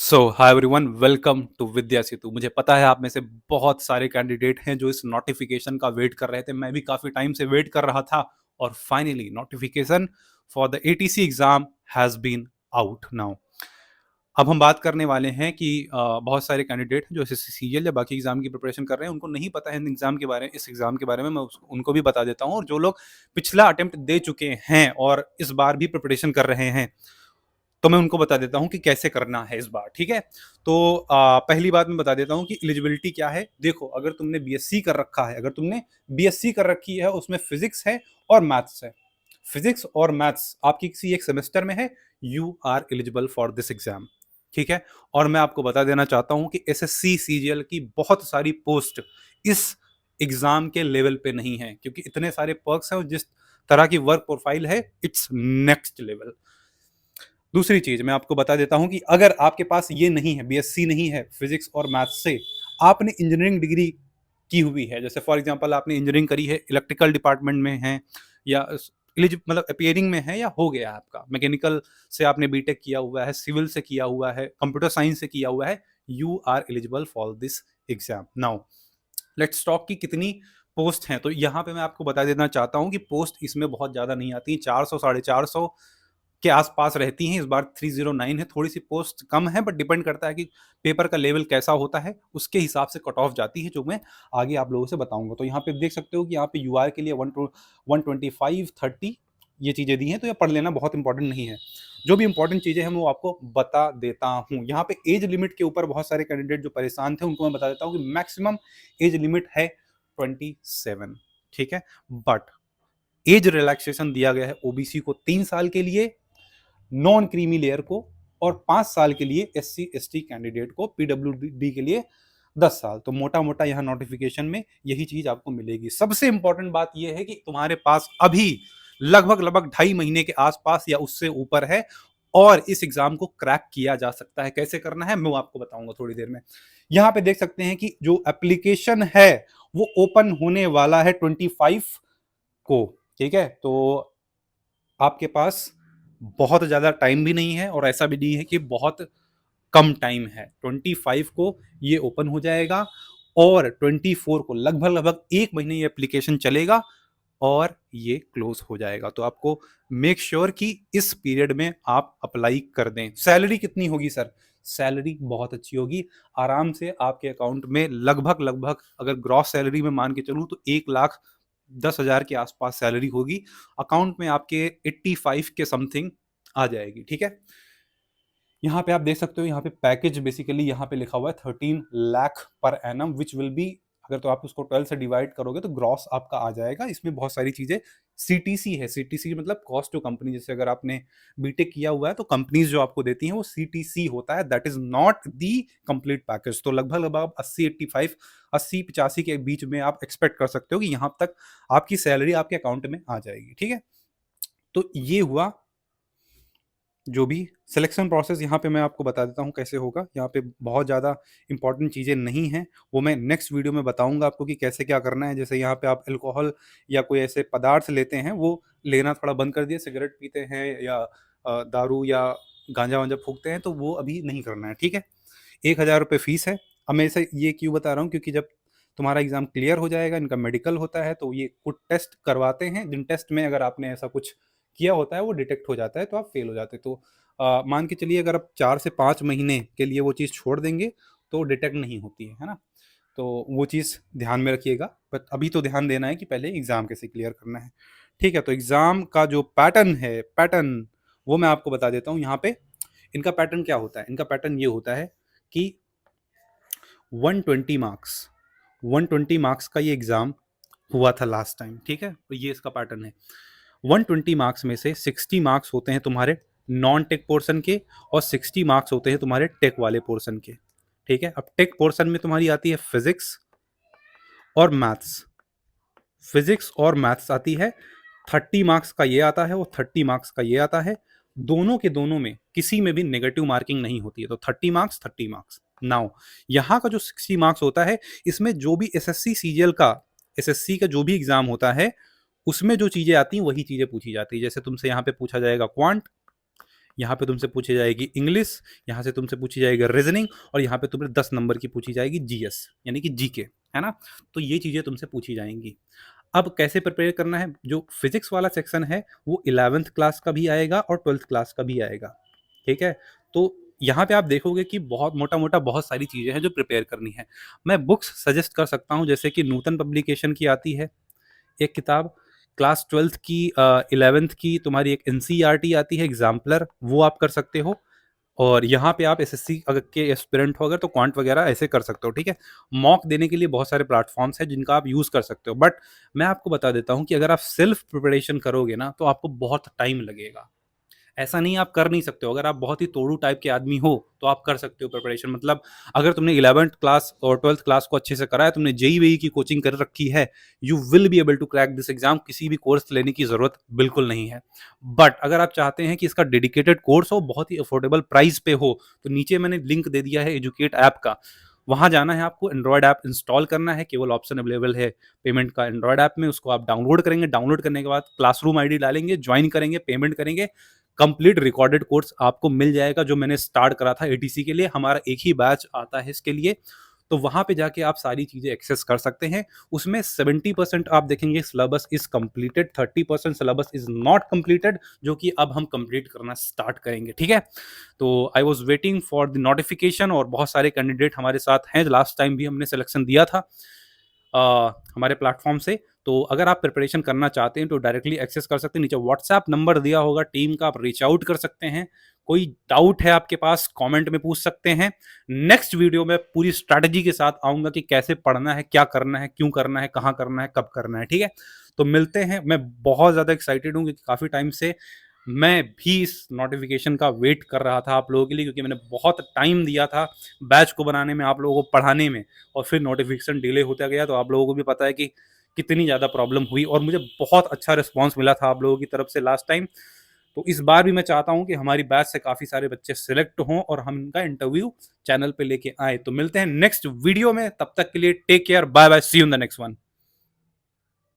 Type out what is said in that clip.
So hi everyone, welcome to Vidya Setu. मुझे पता है आप में से बहुत सारे कैंडिडेट हैं जो इस नोटिफिकेशन का वेट कर रहे थे। मैं भी काफ़ी टाइम से वेट कर रहा था और finally notification for the ATC exam has been out now. अब हम बात करने वाले हैं कि बहुत सारे कैंडिडेट हैं जो एसएससी सीजीएल या बाकी एग्जाम की प्रिपरेशन कर रहे हैं, उनको नहीं पता है इन एग्जाम के बारे में। इस एग्जाम के बारे में मैं उनको भी बता देता हूँ, और जो लोग पिछला अटेम्प्ट दे चुके हैं और इस बार भी प्रिपरेशन कर रहे हैं तो मैं उनको बता देता हूँ कि कैसे करना है इस बार। ठीक है, तो पहली बात मैं बता देता हूँ कि एलिजिबिलिटी क्या है। देखो, अगर तुमने बीएससी कर रखा है, अगर तुमने बीएससी कर रखी है, उसमें फिजिक्स है और मैथ्स है, फिजिक्स और मैथ्स आपकी किसी एक सेमेस्टर में है, you are eligible for this exam. ठीक है, और मैं आपको बता देना चाहता हूं कि एसएससी सीजीएल की बहुत सारी पोस्ट इस एग्जाम के लेवल पे नहीं है, क्योंकि इतने सारे पर्क्स हैं और जिस तरह की वर्क प्रोफाइल है, इट्स नेक्स्ट लेवल। दूसरी चीज मैं आपको बता देता हूं कि अगर आपके पास ये नहीं है, बीएससी नहीं है फिजिक्स और मैथ्स से, आपने इंजीनियरिंग डिग्री की हुई है, जैसे फॉर एग्जांपल आपने इंजीनियरिंग करी है, इलेक्ट्रिकल डिपार्टमेंट में है, या मतलब अपियरिंग में है, या हो गया आपका मैकेनिकल से आपने बीटेक किया हुआ है, सिविल से किया हुआ है, कंप्यूटर साइंस से किया हुआ है, you are eligible for this exam. Now let's talk की कितनी पोस्ट हैं। तो यहाँ पे मैं आपको बता देना चाहता हूँ कि पोस्ट इसमें बहुत ज़्यादा नहीं आती, 400 450 के आसपास रहती हैं। इस बार 309 है, थोड़ी सी पोस्ट कम है, बट डिपेंड करता है कि पेपर का लेवल कैसा होता है, उसके हिसाब से कट ऑफ जाती है, जो मैं आगे आप लोगों से बताऊंगा। तो यहाँ पे देख सकते हो कि यहाँ पे यूआर के लिए 125 30 ये चीज़ें दी हैं, तो ये पढ़ लेना बहुत इंपॉर्टेंट नहीं है। जो भी इंपॉर्टेंट चीज़ें हैं मैं वो आपको बता देता हूँ। यहाँ पे एज लिमिट के ऊपर बहुत सारे कैंडिडेट जो परेशान थे उनको मैं बता देता हूँ कि मैक्सिमम एज लिमिट है 27। ठीक है, बट एज रिलैक्सेशन दिया गया है ओबीसी को 3 साल के लिए, नॉन क्रीमी लेयर को, और 5 साल के लिए एससी एसटी कैंडिडेट को, पीडब्ल्यूडी के लिए 10 साल। तो मोटा मोटा यहाँ नोटिफिकेशन में यही चीज आपको मिलेगी। सबसे इंपॉर्टेंट बात यह है कि तुम्हारे पास अभी लगभग लगभग 2.5 महीने के आसपास या उससे ऊपर है, और इस एग्जाम को क्रैक किया जा सकता है। कैसे करना है मैं आपको बताऊंगा थोड़ी देर में। यहाँ पे देख सकते हैं कि जो एप्लीकेशन है वो ओपन होने वाला है 25 को। ठीक है, तो आपके पास बहुत ज़्यादा टाइम भी नहीं है और ऐसा भी नहीं है कि बहुत कम टाइम है। 25 को ये ओपन हो जाएगा और 24 को लगभग लगभग 1 महीने ये एप्लीकेशन चलेगा और ये क्लोज हो जाएगा। तो आपको मेक श्योर कि इस पीरियड में आप अप्लाई कर दें। सैलरी कितनी होगी सर? सैलरी बहुत अच्छी होगी, आराम से आपके अकाउंट में लगभग लगभग, अगर ग्रॉस सैलरी में मान के चलूँ तो 1,10,000 के आसपास सैलरी होगी। अकाउंट में आपके 85 के समथिंग आ जाएगी। ठीक है, यहाँ पे आप देख सकते हो, यहाँ पे पैकेज बेसिकली यहाँ पे लिखा हुआ है 13 lakh per annum, which will be, अगर तो आप उसको 12 से डिवाइड करोगे तो ग्रॉस आपका आ जाएगा। इसमें बहुत सारी चीजें, सीटीसी है, सीटीसी मतलब कॉस्ट टू कंपनी। जैसे अगर आपने बीटेक किया हुआ है तो कंपनीज जो आपको देती हैं वो सीटीसी होता है, that is not the complete package. तो लगभग लगभग 80 85 के बीच में आप एक्सपेक्ट कर सकते हो कि यहाँ तक आपकी सैलरी आपके अकाउंट में आ जाएगी। ठीक है, तो ये हुआ जो भी सिलेक्शन प्रोसेस। यहाँ पे मैं आपको बता देता हूँ कैसे होगा। यहाँ पे बहुत ज़्यादा इंपॉर्टेंट चीज़ें नहीं हैं, वो मैं नेक्स्ट वीडियो में बताऊँगा आपको कि कैसे क्या करना है। जैसे यहाँ पे आप अल्कोहल या कोई ऐसे पदार्थ लेते हैं वो लेना थोड़ा बंद कर दिए, सिगरेट पीते हैं या दारू या गांजा वांजा फूकते हैं तो वो अभी नहीं करना है। ठीक है, 1,000 रुपये फीस है। अब मैं इसे ये क्यों बता रहा हूँ, क्योंकि जब तुम्हारा एग्जाम क्लियर हो जाएगा, इनका मेडिकल होता है, तो ये कुछ टेस्ट करवाते हैं, जिन टेस्ट में अगर आपने ऐसा कुछ किया होता है वो डिटेक्ट हो जाता है तो आप फेल हो जाते हैं। तो मान के चलिए अगर आप 4 से 5 महीने के लिए वो चीज़ छोड़ देंगे तो डिटेक्ट नहीं होती है ना। तो वो चीज़ ध्यान में रखिएगा, बट अभी तो ध्यान देना है कि पहले एग्ज़ाम कैसे क्लियर करना है। ठीक है, तो एग्ज़ाम का जो पैटर्न है, पैटर्न वो मैं आपको बता देता हूँ। यहाँ पे इनका पैटर्न क्या होता है, इनका पैटर्न ये होता है कि 120 मार्क्स, 120 मार्क्स का ये एग्ज़ाम हुआ था लास्ट टाइम। ठीक है, तो ये इसका पैटर्न है। 120 मार्क्स में से 60 मार्क्स होते हैं तुम्हारे नॉन टेक पोर्शन के, और 60 मार्क्स होते हैं तुम्हारे टेक वाले पोर्शन के। ठीक है, अब टेक पोर्शन में तुम्हारी आती है फिजिक्स और मैथ्स, फिजिक्स और मैथ्स आती है। 30 मार्क्स का ये आता है और 30 मार्क्स का ये आता है। दोनों के दोनों में किसी में भी नेगेटिव मार्किंग नहीं होती है, तो 30 मार्क्स 30 मार्क्स। नाउ यहाँ का जो 60 मार्क्स होता है, इसमें जो भी एसएससी सीजीएल का, एसएससी का जो भी एग्जाम होता है उसमें जो चीजें आती हैं वही चीजें पूछी जाती है। जैसे तुमसे यहाँ पे पूछा जाएगा क्वांट, यहाँ पे तुमसे पूछी जाएगी इंग्लिश, यहाँ से तुमसे पूछी जाएगी रीजनिंग, और यहाँ पे तुम्हें 10 नंबर की पूछी जाएगी जीएस यानी कि जीके, है ना। तो ये चीज़ें तुमसे पूछी जाएंगी। अब कैसे प्रिपेयर करना है, जो फिजिक्स वाला सेक्शन है वो 11th क्लास का भी आएगा और 12th क्लास का भी आएगा, ठीक है। तो यहाँ पे आप देखोगे कि बहुत मोटा मोटा बहुत सारी चीज़ें हैं जो प्रिपेयर करनी है। मैं बुक्स सजेस्ट कर सकता हूँ, जैसे कि नूतन पब्लिकेशन की आती है एक किताब, क्लास 12th की 11th की तुम्हारी एक एनसीईआरटी आती है एग्जाम्पलर, वो आप कर सकते हो। और यहाँ पे आप एसएससी अगर के एस्पिरेंट हो अगर तो क्वांट वगैरह ऐसे कर सकते हो, ठीक है। मॉक देने के लिए बहुत सारे प्लेटफॉर्म्स हैं जिनका आप यूज़ कर सकते हो, बट मैं आपको बता देता हूँ कि अगर आप सेल्फ प्रिपरेशन करोगे ना तो आपको बहुत टाइम लगेगा। ऐसा नहीं आप कर नहीं सकते हो, अगर आप बहुत ही तोड़ू टाइप के आदमी हो तो आप कर सकते हो प्रिपरेशन। मतलब अगर तुमने 11th क्लास और 12th क्लास को अच्छे से करा है, तुमने जेई वेई की कोचिंग कर रखी है, you will be able to crack this exam, किसी भी कोर्स लेने की जरूरत बिल्कुल नहीं है। बट अगर आप चाहते हैं कि इसका डेडिकेटेड कोर्स हो, बहुत ही अफोर्डेबल प्राइस पे हो, तो नीचे मैंने लिंक दे दिया है एजुकेट ऐप का, वहां जाना है आपको, एंड्रॉयड ऐप इंस्टॉल करना है, केवल ऑप्शन अवेलेबल है पेमेंट का एंड्रॉयड ऐप में, उसको आप डाउनलोड करेंगे, डाउनलोड करने के बाद क्लासरूम आईडी डालेंगे, ज्वाइन करेंगे, पेमेंट करेंगे, कंप्लीट रिकॉर्डेड कोर्स आपको मिल जाएगा जो मैंने स्टार्ट करा था एटीसी के लिए। हमारा एक ही बैच आता है इसके लिए, तो वहां पे जाके आप सारी चीजें एक्सेस कर सकते हैं। उसमें 70% आप देखेंगे syllabus is completed, 30% syllabus is not completed, जो कि अब हम कंप्लीट करना स्टार्ट करेंगे, ठीक है। तो I was waiting for the notification, और बहुत सारे कैंडिडेट हमारे साथ हैं, लास्ट टाइम भी हमने सिलेक्शन दिया था हमारे प्लेटफॉर्म से। तो अगर आप प्रिपरेशन करना चाहते हैं तो डायरेक्टली एक्सेस कर सकते हैं, नीचे व्हाट्सएप नंबर दिया होगा टीम का, आप रीच आउट कर सकते हैं। कोई डाउट है आपके पास कमेंट में पूछ सकते हैं। नेक्स्ट वीडियो में पूरी स्ट्रैटेजी के साथ आऊंगा कि कैसे पढ़ना है, क्या करना है, क्यों करना है, कहाँ करना है, कब करना है, ठीक है। तो मिलते हैं। मैं बहुत ज़्यादा एक्साइटेड हूँ क्योंकि काफ़ी टाइम से मैं भी इस नोटिफिकेशन का वेट कर रहा था आप लोगों के लिए, क्योंकि मैंने बहुत टाइम दिया था बैच को बनाने में, आप लोगों को पढ़ाने में, और फिर नोटिफिकेशन डिले होता गया। तो आप लोगों को भी पता है कि कितनी ज़्यादा प्रॉब्लम हुई, और मुझे बहुत अच्छा रिस्पॉन्स मिला था आप लोगों की तरफ से लास्ट टाइम। तो इस बार भी मैं चाहता हूं कि हमारी बैच से काफ़ी सारे बच्चे सिलेक्ट हों और हम इनका इंटरव्यू चैनल पे लेके आए। तो मिलते हैं नेक्स्ट वीडियो में, तब तक के लिए take care, bye bye, see you in the next one.